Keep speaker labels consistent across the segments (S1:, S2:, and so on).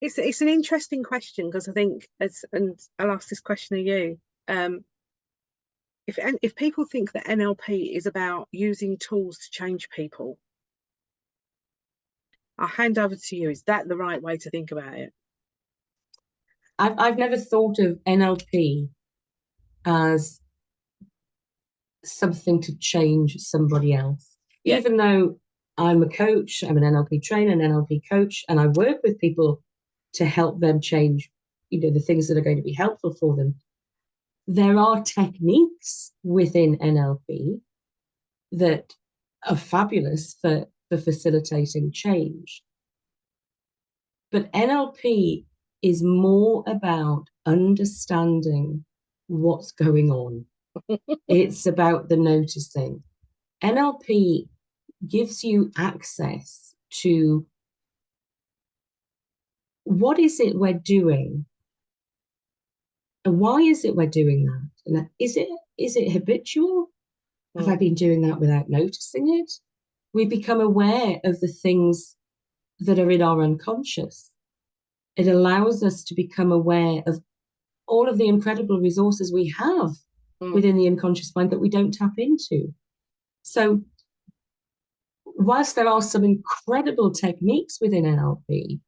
S1: It's an interesting question, because I think, and I'll ask this question of you. If people think that NLP is about using tools to change people, I'll hand over to you. Is that the right way to think about it?
S2: I've never thought of NLP as something to change somebody else. Yeah. Even though I'm a coach, I'm an NLP trainer, an NLP coach, and I work with people to help them change, the things that are going to be helpful for them. There are techniques within NLP that are fabulous for facilitating change. But NLP is more about understanding what's going on. It's about the noticing. NLP gives you access to what is it we're doing, and why is it we're doing that? And is it habitual? Have I been doing that without noticing it? We become aware of the things that are in our unconscious. It allows us to become aware of all of the incredible resources we have within the unconscious mind that we don't tap into. So whilst there are some incredible techniques within NLP,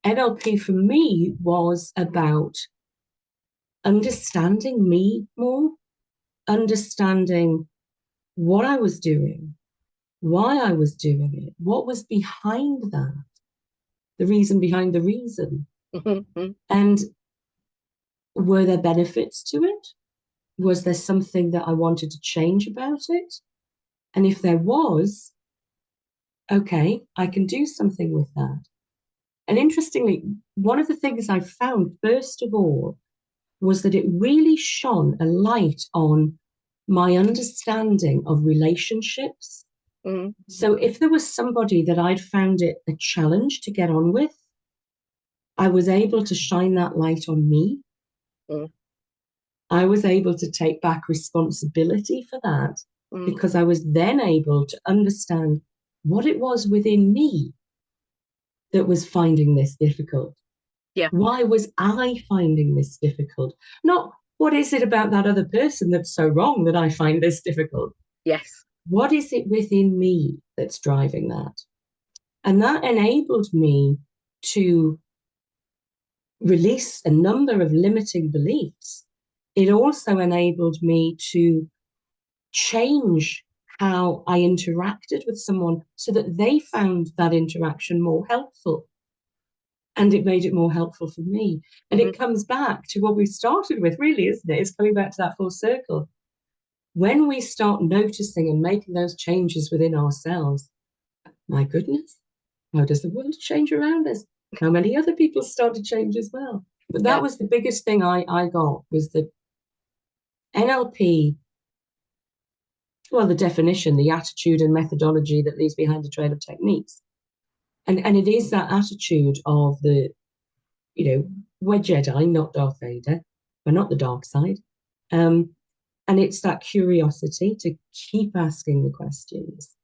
S2: NLP for me was about understanding me more, understanding what I was doing, why I was doing it, what was behind that, the reason behind the reason. And were there benefits to it? Was there something that I wanted to change about it? And if there was, okay, I can do something with that. And interestingly, one of the things I found, first of all, was that it really shone a light on my understanding of relationships. So if there was somebody that I'd found it a challenge to get on with, I was able to shine that light on me. I was able to take back responsibility for that, because I was then able to understand what it was within me that was finding this difficult.
S1: Yeah.
S2: Why was I finding this difficult? Not what is it about that other person that's so wrong that I find this difficult?
S1: Yes.
S2: What is it within me that's driving that? And that enabled me to release a number of limiting beliefs. It also enabled me to change how I interacted with someone so that they found that interaction more helpful. And it made it more helpful for me. And it comes back to what we started with, really, isn't it? It's coming back to that full circle. When we start noticing and making those changes within ourselves, my goodness, how does the world change around us? How many other people start to change as well? But that was the biggest thing I got, was that NLP, well, the definition, the attitude and methodology that leaves behind a trail of techniques. And it is that attitude of the, we're Jedi, not Darth Vader. We're not the dark side. And it's that curiosity to keep asking the questions.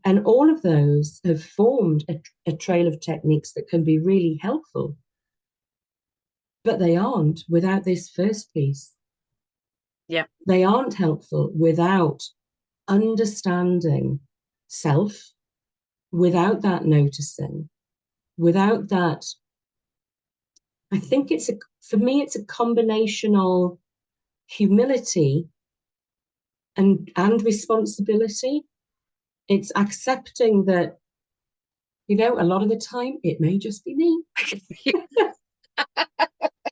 S2: And all of those have formed a trail of techniques that can be really helpful. But they aren't without this first piece.
S1: Yeah.
S2: They aren't helpful without understanding self, without that noticing, without that. I think for me, it's a combination of humility and responsibility. It's accepting that, a lot of the time it may just be me.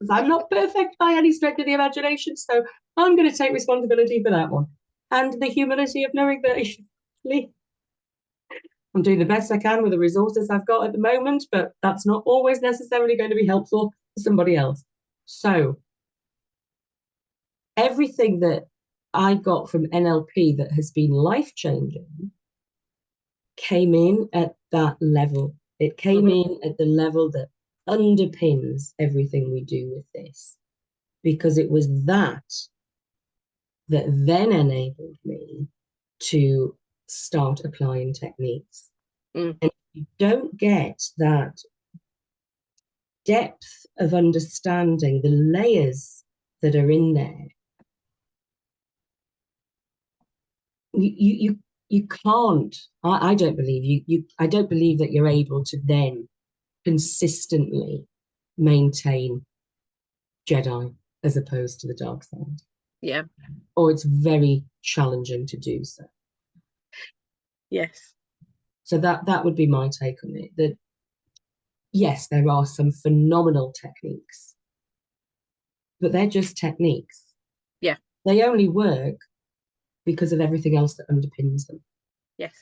S2: I'm not perfect by any stretch of the imagination, so I'm going to take responsibility for that one. And the humility of knowing that I'm doing the best I can with the resources I've got at the moment, but that's not always necessarily going to be helpful for somebody else. So everything that I got from NLP that has been life-changing came in at that level. It came in at the level that underpins everything we do with this, because it was that then enabled me to start applying techniques. And if you don't get that depth of understanding, the layers that are in there, you can't. I don't believe I don't believe that you're able to then consistently maintain Jedi as opposed to the dark side.
S1: Yeah.
S2: Or it's very challenging to do so.
S1: Yes.
S2: So that would be my take on it. That yes, there are some phenomenal techniques, but they're just techniques.
S1: Yeah.
S2: They only work because of everything else that underpins them.
S1: Yes.